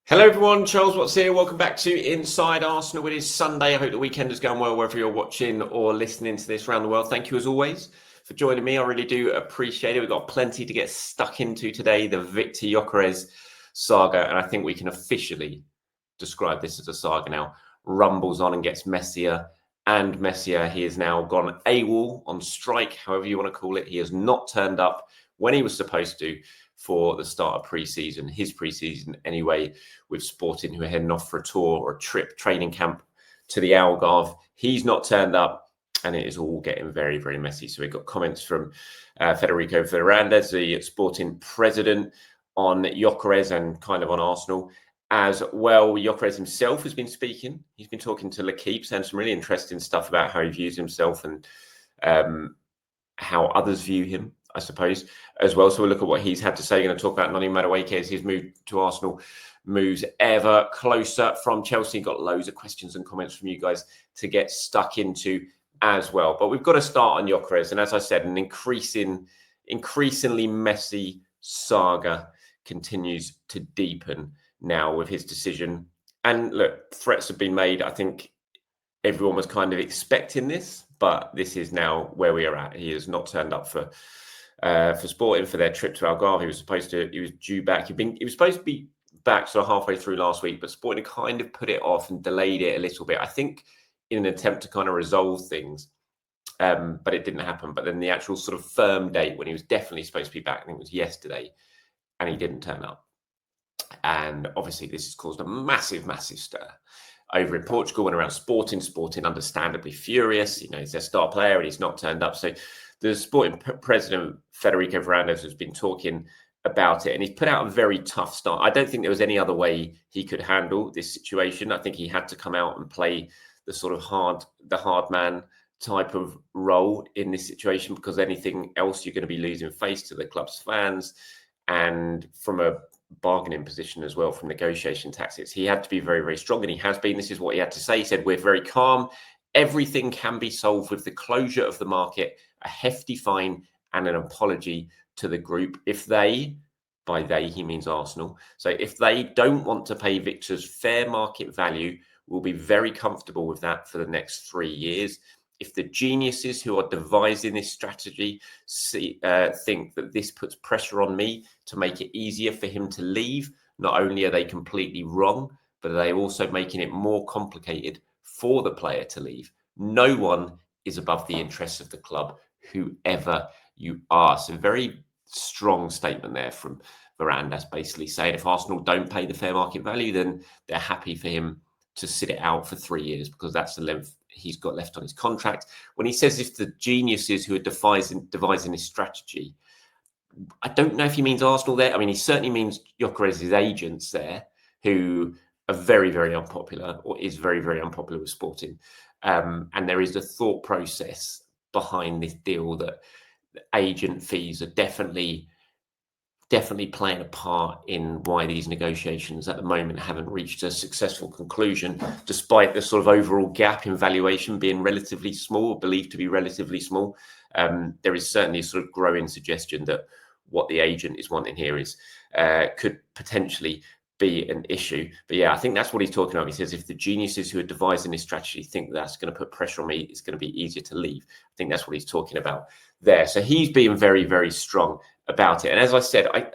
Hello everyone, Charles Watts here. Welcome back to Inside Arsenal. It is Sunday. I hope the weekend has gone well wherever you're watching or listening to this around the world. Thank you as always for joining me. I really do appreciate it. We've got plenty to get stuck into today, the Viktor Gyokeres saga, and I think we can officially describe this as a saga now. Rumbles on and gets messier and messier. He has now gone AWOL, on strike, however you want to call it. He has not turned up when he was supposed to for the start of pre-season, his pre-season anyway, with Sporting, who are heading off for a tour or a trip, training camp to the Algarve. He's not turned up, and it is all getting very, very messy. So we've got comments from Federico Fernandez, the Sporting president, on Gyokeres and kind of on Arsenal as well. Gyokeres himself has been speaking. He's been talking to L'Équipe, saying some really interesting stuff about how he views himself and how others view him, I suppose, as well. So we'll look at what he's had to say. We're going to talk about Noni Madueke as his move to Arsenal moves ever closer from Chelsea. Got loads of questions and comments from you guys to get stuck into as well. But we've got to start on Gyokeres. And as I said, an increasingly messy saga continues to deepen now with his decision. And look, threats have been made. I think everyone was kind of expecting this, but this is now where we are at. He has not turned up for Sporting for their trip to Algarve. He was due back. He was supposed to be back sort of halfway through last week, but Sporting kind of put it off and delayed it a little bit, I think, in an attempt to kind of resolve things. But it didn't happen. But then the actual sort of firm date when he was definitely supposed to be back, I think it was yesterday, and he didn't turn up. And obviously this has caused a massive, massive stir over in Portugal and around Sporting. Sporting understandably furious. You know, he's their star player and he's not turned up. So the Sporting president, Federico Fernandez, has been talking about it, and he's put out a very tough start. I don't think there was any other way he could handle this situation. I think he had to come out and play the sort of hard man type of role in this situation, because anything else you're going to be losing face to the club's fans, and from a bargaining position as well, from negotiation tactics. He had to be very, very strong, and he has been. This is what he had to say. He said, "We're very calm. Everything can be solved with the closure of the market, a hefty fine and an apology to the group. If they," by they he means Arsenal, "so if they don't want to pay Victor's fair market value, we'll be very comfortable with that for the next 3 years. If the geniuses who are devising this strategy think that this puts pressure on me to make it easier for him to leave, not only are they completely wrong, but they're also making it more complicated for the player to leave. No one is above the interests of the club, whoever you are." So very strong statement there from Verandas, basically saying if Arsenal don't pay the fair market value, then they're happy for him to sit it out for 3 years, because that's the length he's got left on his contract. When he says if the geniuses who are devising his strategy, I don't know if he means Arsenal there. I mean, he certainly means Gyokeres' agents there, who are very, very unpopular, or is very, very unpopular with Sporting. And there is a thought process behind this deal that the agent fees are definitely playing a part in why these negotiations at the moment haven't reached a successful conclusion, despite the sort of overall gap in valuation being relatively small, or believed to be relatively small. There is certainly a sort of growing suggestion that what the agent is wanting here is could potentially be an issue. But yeah, I think that's what he's talking about. He says if the geniuses who are devising this strategy think that's going to put pressure on me, it's going to be easier to leave. I think that's what he's talking about there. So he's being very, very strong about it. And as I said, I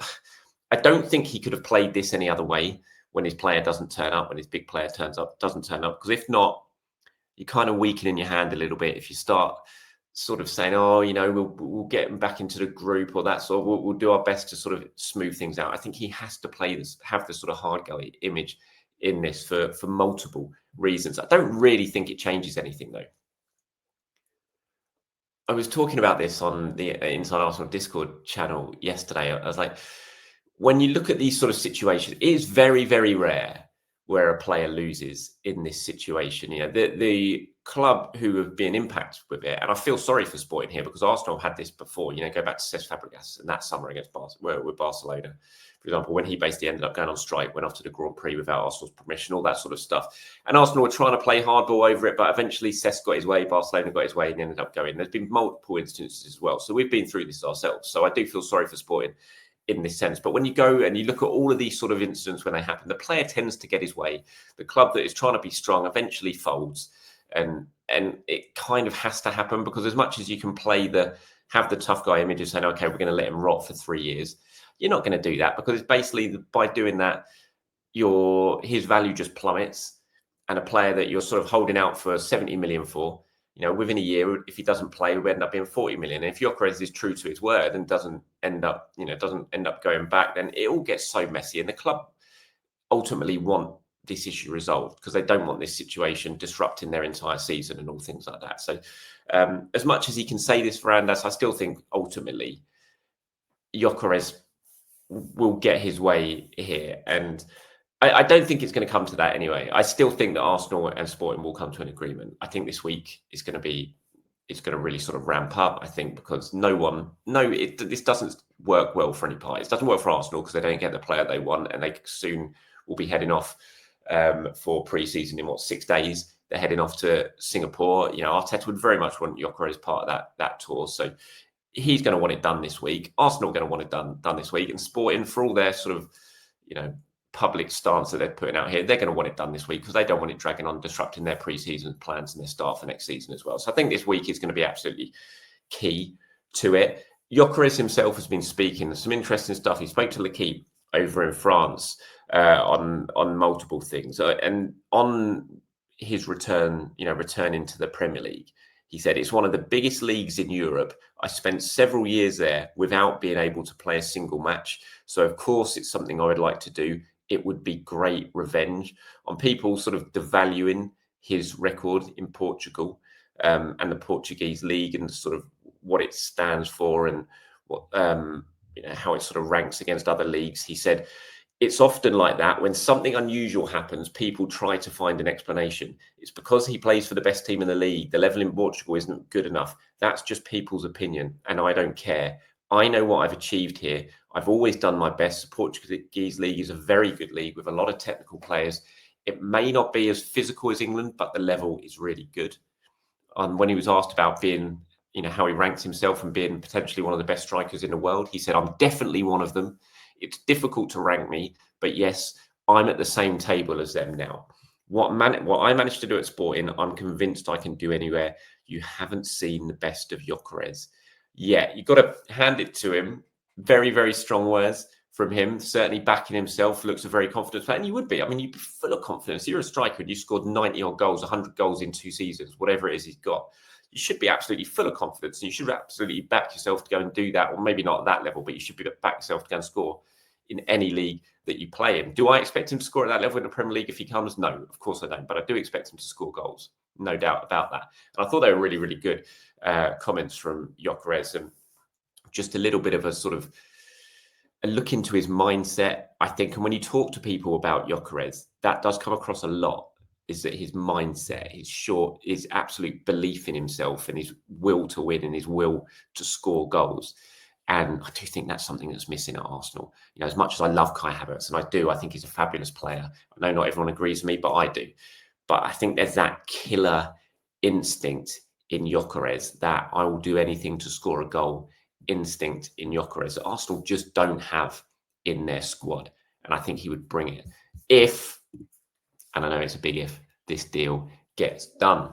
don't think he could have played this any other way, when his player doesn't turn up, when his big player doesn't turn up. Because if not, you're kind of weakening your hand a little bit if you start sort of saying, "Oh, you know, we'll get him back into the group," or that sort of, we'll do our best to sort of smooth things out. I think he has to have this sort of hard guy image in this for multiple reasons. I don't really think it changes anything, though. I was talking about this on the Inside Arsenal Discord channel yesterday. I was like, when you look at these sort of situations, it is very, very rare where a player loses in this situation. You know, the club who have been impacted with it, and I feel sorry for Sporting here, because Arsenal had this before. You know, go back to Cesc Fabregas and that summer against with Barcelona, for example, when he basically ended up going on strike, went off to the Grand Prix without Arsenal's permission, all that sort of stuff. And Arsenal were trying to play hardball over it, but eventually Cesc got his way, Barcelona got his way, and ended up going. There's been multiple instances as well. So we've been through this ourselves. So I do feel sorry for Sporting in this sense. But when you go and you look at all of these sort of incidents when they happen, the player tends to get his way. The club that is trying to be strong eventually folds, and it kind of has to happen, because as much as you can have the tough guy image of saying, okay, we're going to let him rot for 3 years, you're not going to do that, because it's basically by doing that, his value just plummets. And a player that you're sort of holding out for 70 million for, within a year, if he doesn't play, we end up being 40 million. And if Gyokeres is true to his word and doesn't end up going back, then it all gets so messy. And the club ultimately want this issue resolved, because they don't want this situation disrupting their entire season and all things like that. So as much as he can say this for Andas, I still think ultimately Gyokeres will get his way here. And I don't think it's going to come to that anyway. I still think that Arsenal and Sporting will come to an agreement. I think this week it's going to really sort of ramp up, I think, because this doesn't work well for any parties. It doesn't work for Arsenal because they don't get the player they want, and they soon will be heading off for pre-season in 6 days. They're heading off to Singapore. Arteta would very much want Gyokeres as part of that tour. So he's going to want it done this week. Arsenal are going to want it done this week. And Sporting, for all their sort of, public stance that they're putting out here, they're going to want it done this week, because they don't want it dragging on, disrupting their pre-season plans and their start for next season as well. So I think this week is going to be absolutely key to it. Gyokeres himself has been speaking. There's some interesting stuff. He spoke to L'Équipe over in France on multiple things, and on his returning to the Premier League. He said, it's one of the biggest leagues in Europe. I spent several years there without being able to play a single match. So, of course, it's something I would like to do. It would be great revenge on people sort of devaluing his record in Portugal and the Portuguese league, and sort of what it stands for, and what how it sort of ranks against other leagues. He said, it's often like that. When something unusual happens, people try to find an explanation. It's because he plays for the best team in the league. The level in Portugal isn't good enough. That's just people's opinion, and I don't care. I know what I've achieved here. I've always done my best. The Portuguese league is a very good league with a lot of technical players. It may not be as physical as England, but the level is really good. When he was asked about being, how he ranks himself and being potentially one of the best strikers in the world, he said, I'm definitely one of them. It's difficult to rank me, but yes, I'm at the same table as them now. What I managed to do at Sporting, I'm convinced I can do anywhere. You haven't seen the best of Gyokeres. Yeah, you've got to hand it to him. Very, very strong words from him. Certainly backing himself, looks a very confident player. And you would be. I mean, you'd be full of confidence. You're a striker and you scored 90-odd goals, 100 goals in 2 seasons, whatever it is he's got. You should be absolutely full of confidence, and you should absolutely back yourself to go and do that. Or maybe not at that level, but you should back yourself to go and score in any league that you play in. Do I expect him to score at that level in the Premier League if he comes? No, of course I don't. But I do expect him to score goals. No doubt about that. And I thought they were really, really good comments from Gyokeres, and just a little bit of a sort of a look into his mindset, I think. And when you talk to people about Gyokeres, that does come across a lot, is that his mindset, his absolute belief in himself and his will to win and his will to score goals. And I do think that's something that's missing at Arsenal. As much as I love Kai Havertz, and I think he's a fabulous player. I know not everyone agrees with me, but I do. But I think there's that killer instinct in Gyokeres, that I will do anything to score a goal instinct in Gyokeres that Arsenal just don't have in their squad. And I think he would bring it if, and I know it's a big if, this deal gets done.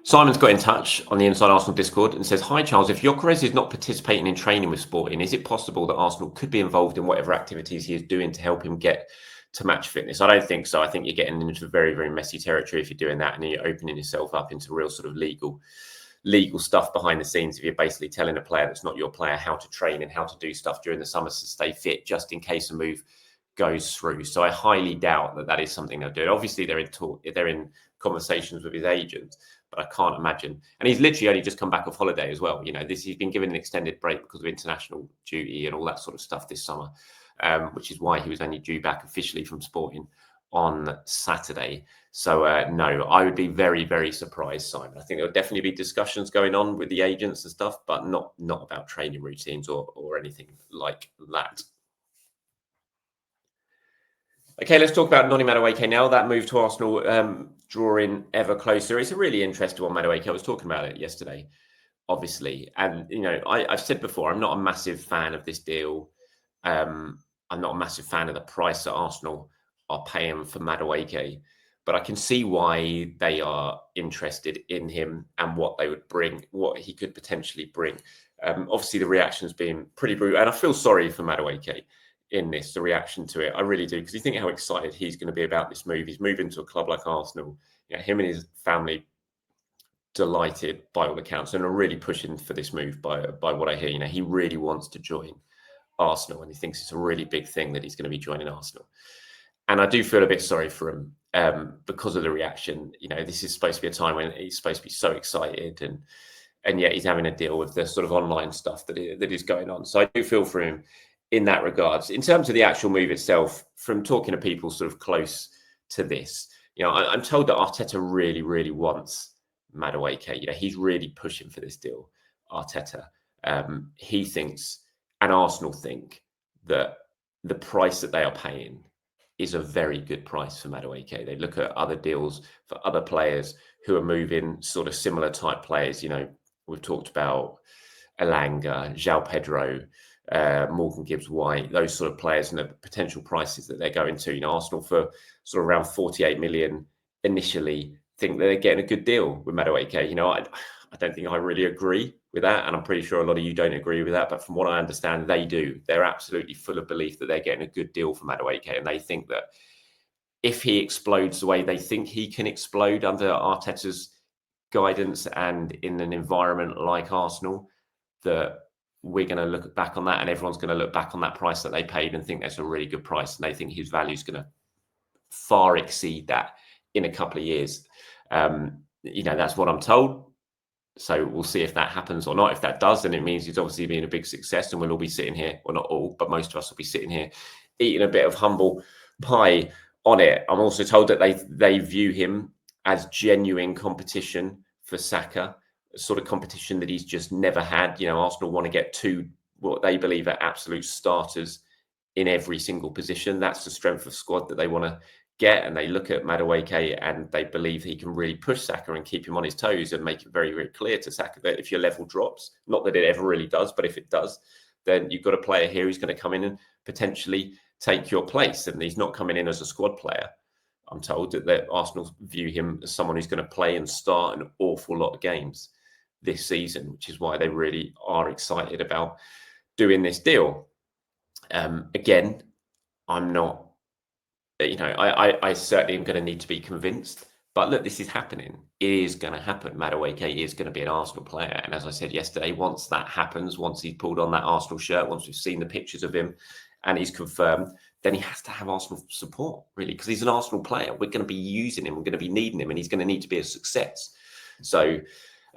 Simon's got in touch on the Inside Arsenal Discord and says, hi Charles, if Gyokeres is not participating in training with Sporting, is it possible that Arsenal could be involved in whatever activities he is doing to help him get to match fitness? I don't think so. I think you're getting into very, very messy territory if you're doing that, and you're opening yourself up into real sort of legal stuff behind the scenes if you're basically telling a player that's not your player how to train and how to do stuff during the summer to stay fit, just in case a move goes through. So I highly doubt that is something they'll do. Obviously, they're in conversations with his agent, but I can't imagine. And he's literally only just come back off holiday as well. He's been given an extended break because of international duty and all that sort of stuff this summer, which is why he was only due back officially from Sporting on Saturday. So no, I would be very, very surprised, Simon. I think there'll definitely be discussions going on with the agents and stuff, but not about training routines or anything like that. Okay, let's talk about Noni Madueke now. That move to Arsenal drawing ever closer. It's a really interesting one, Madueke. I was talking about it yesterday obviously. And, I've said before, I'm not a massive fan of this deal. I'm not a massive fan of the price that Arsenal are paying for Madueke, but I can see why they are interested in him and what they would bring, what he could potentially bring. Obviously, the reaction's been pretty brutal, and I feel sorry for Madueke in this, the reaction to it. I really do, because you think how excited he's going to be about this move. He's moving to a club like Arsenal. Him and his family delighted by all accounts and are really pushing for this move by what I hear. He really wants to join Arsenal, and he thinks it's a really big thing that he's going to be joining Arsenal. And I do feel a bit sorry for him because of the reaction. This is supposed to be a time when he's supposed to be so excited, and yet he's having to deal with the sort of online stuff that is going on. So I do feel for him in that regards. In terms of the actual move itself, from talking to people sort of close to this, I'm told that Arteta really, really wants Madueke. He's really pushing for this deal, Arteta. He thinks, and Arsenal think, that the price that they are paying is a very good price for Madueke. They look at other deals for other players who are moving, sort of similar type players. We've talked about Elanga, João Pedro, Morgan Gibbs-White, those sort of players, and the potential prices that they're going to. Arsenal for sort of around 48 million initially think that they're getting a good deal with Madueke. I don't think I really agree with that, and I'm pretty sure a lot of you don't agree with that. But from what I understand, they do. They're absolutely full of belief that they're getting a good deal for Madueke, and they think that if he explodes the way they think he can explode under Arteta's guidance and in an environment like Arsenal, that we're going to look back on that, and everyone's going to look back on that price that they paid and think that's a really good price, and they think his value is going to far exceed that in a couple of years. That's what I'm told. So we'll see if that happens or not. If that does, then it means he's obviously been a big success, and we'll all be sitting here, well, not all, but most of us will be sitting here eating a bit of humble pie on it. I'm also told that they view him as genuine competition for Saka, a sort of competition that he's just never had. Arsenal want to get two, what they believe are absolute starters in every single position. That's the strength of squad that they want to get, and they look at Madueke and they believe he can really push Saka and keep him on his toes and make it very, very clear to Saka that if your level drops, not that it ever really does, but if it does, then you've got a player here who's going to come in and potentially take your place. And he's not coming in as a squad player. I'm told that Arsenal view him as someone who's going to play and start an awful lot of games this season, which is why they really are excited about doing this deal. Again, I'm not, I certainly am going to need to be convinced. But look, this is happening. It is going to happen. Madueke is going to be an Arsenal player. And as I said yesterday, once that happens, once he's pulled on that Arsenal shirt, once we've seen the pictures of him and he's confirmed, then he has to have Arsenal support, really, because he's an Arsenal player. We're going to be using him. We're going to be needing him, and he's going to need to be a success. So,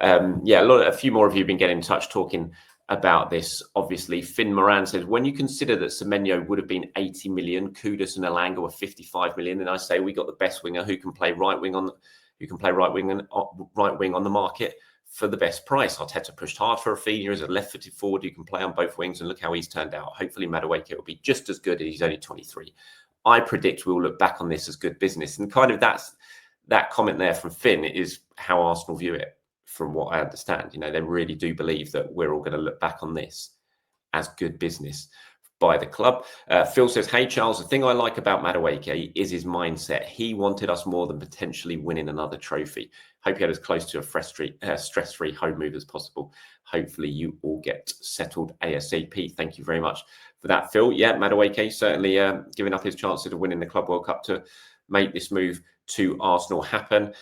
a few more of you have been getting in touch talking about this. Obviously, Finn Moran says, when you consider that Semenyo would have been 80 million, Kudus and Elanga were 55 million, then I say we got the best winger who can play right wing on the market for the best price. Arteta pushed hard for Rafinha as a left-footed forward who can play on both wings, and look how he's turned out. Hopefully Madueke will be just as good, and he's only 23. I predict we'll look back on this as good business, and kind of that comment there from Finn is how Arsenal view it. From what I understand, they really do believe that we're all going to look back on this as good business by the club. Phil says, hey, Charles, the thing I like about Madueke is his mindset. He wanted us more than potentially winning another trophy. Hope you had as close to a stress-free home move as possible. Hopefully you all get settled ASAP. Thank you very much for that, Phil. Yeah, Madueke certainly giving up his chances of winning the Club World Cup to make this move to Arsenal happen.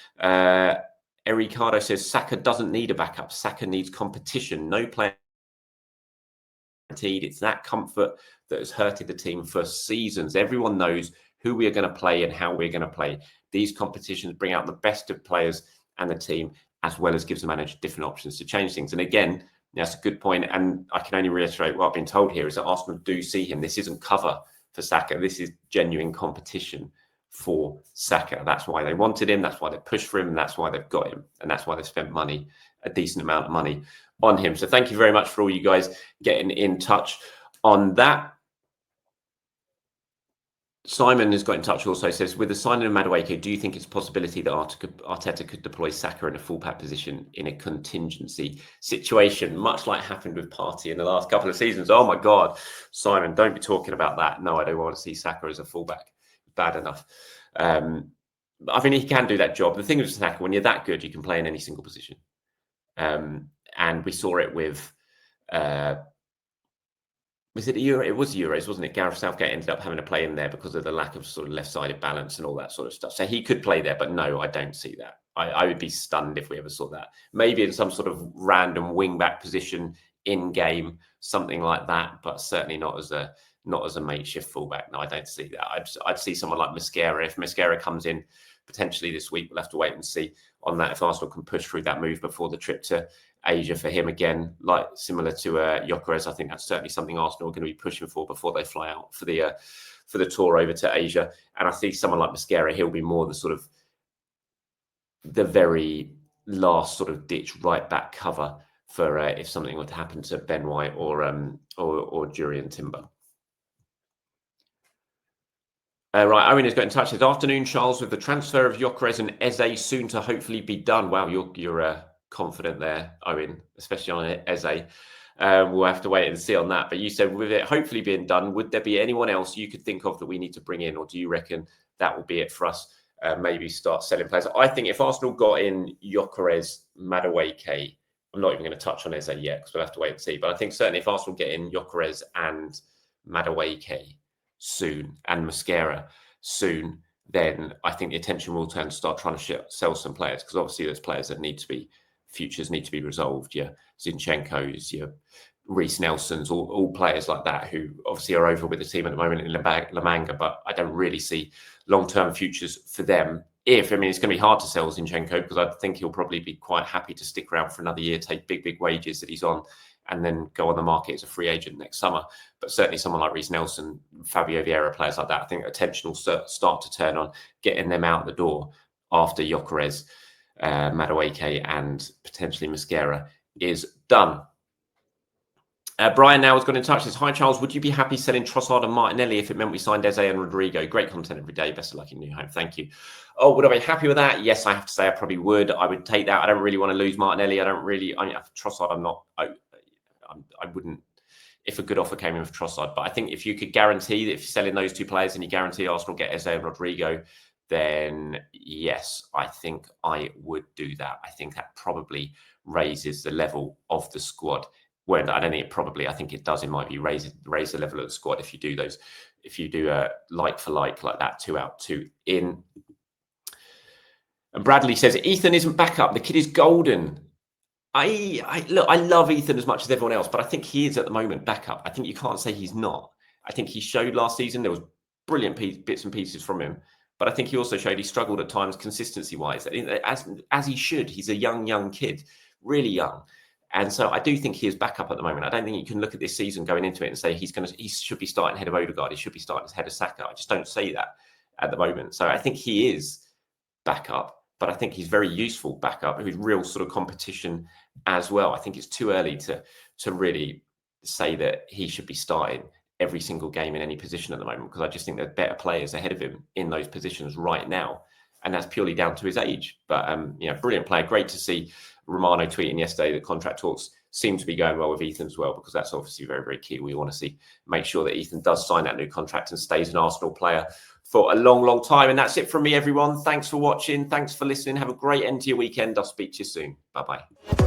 Ricardo says, Saka doesn't need a backup. Saka needs competition. No player guaranteed. It's that comfort that has hurted the team for seasons. Everyone knows who we are going to play and how we're going to play. These competitions bring out the best of players and the team, as well as gives the manager different options to change things. And again, that's a good point. And I can only reiterate what I've been told here is that Arsenal do see him. This isn't cover for Saka. This is genuine competition for Saka. That's why they wanted him. That's why they pushed for him. And that's why they've got him. And that's why they spent money, a decent amount of money on him. So thank you very much for all you guys getting in touch on that. Simon has got in touch also, says, with the signing of Madueke, do you think it's a possibility that Arteta could deploy Saka in a full-back position in a contingency situation, much like happened with Partey in the last couple of seasons? Oh my God, Simon, don't be talking about that. No, I don't want to see Saka as a full-back. Bad enough. I think he can do that job. The thing with Saka, when you're that good, you can play in any single position. And we saw it with... was it Euro? It was Euros, wasn't it? Gareth Southgate ended up having to play in there because of the lack of sort of left-sided balance and all that sort of stuff. So he could play there, but no, I don't see that. I would be stunned if we ever saw that. Maybe in some sort of random wing-back position in-game, something like that, but certainly not as a makeshift fullback. No, I don't see that. I'd see someone like Mosquera. If Mosquera comes in potentially this week, we'll have to wait and see on that if Arsenal can push through that move before the trip to Asia for him again, like similar to Gyokeres. I think that's certainly something Arsenal are going to be pushing for before they fly out for the tour over to Asia. And I think someone like Mosquera, he'll be more the sort of the very last sort of ditch right back cover for if something would happen to Ben White or Jurriën Timber. Right, Owen has got in touch. This afternoon, Charles, with the transfer of Gyokeres and Eze soon to hopefully be done. Wow, you're confident there, Owen, especially on Eze. We'll have to wait and see on that. But you said with it hopefully being done, would there be anyone else you could think of that we need to bring in, or do you reckon that will be it for us? Maybe start selling players. I think if Arsenal got in Gyokeres, Madueke, I'm not even going to touch on Eze yet because we'll have to wait and see. But I think certainly if Arsenal get in Gyokeres and Madueke soon and Mosquera soon, then I think the attention will turn to start trying to sell some players, because obviously there's players that need to be futures need to be resolved. Your Zinchenko's, your Reece Nelson's, all players like that who obviously are over with the team at the moment in La Manga, but I don't really see long-term futures for them. It's going to be hard to sell Zinchenko because I think he'll probably be quite happy to stick around for another year, take big wages that he's on, and then go on the market as a free agent next summer. But certainly someone like Reece Nelson, Fabio Vieira, players like that, I think attention will start to turn on getting them out the door after Gyokeres, Madueke and potentially Mosquera is done. Brian now has got in touch. Says, hi, Charles. Would you be happy selling Trossard and Martinelli if it meant we signed Eze and Rodrigo? Great content every day. Best of luck in your new home. Thank you. Oh, would I be happy with that? Yes, I have to say I probably would. I would take that. I don't really want to lose Martinelli. Trossard, I'm not. I wouldn't if a good offer came in for Trossard. But I think if you could guarantee that if you're selling those two players and you guarantee Arsenal get Eze and Rodrigo, then yes, I think I would do that. I think that probably raises the level of the squad. Well, I don't think it probably, I think it does in my view, raise the level of the squad if you do those, if you do a like for like that, 2 out, 2 in. And Bradley says, Ethan isn't back up. The kid is golden. I love Ethan as much as everyone else, but I think he is at the moment backup. I think you can't say he's not. I think he showed last season there was brilliant bits and pieces from him, but I think he also showed he struggled at times consistency-wise, as he should. He's a young kid, really young. And so I do think he is back up at the moment. I don't think you can look at this season going into it and say he should be starting ahead of Odegaard. He should be starting ahead of Saka. I just don't say that at the moment. So I think he is back up, but I think he's very useful back up with real sort of competition as well. I think it's too early to really say that he should be starting every single game in any position at the moment, because I just think there's better players ahead of him in those positions right now. And that's purely down to his age. But, brilliant player. Great to see Romano tweeting yesterday that contract talks seem to be going well with Ethan as well, because that's obviously very, very key. We want to make sure that Ethan does sign that new contract and stays an Arsenal player for a long time. And that's it from me, everyone. Thanks for watching. Thanks for listening. Have a great end to your weekend. I'll speak to you soon. Bye-bye.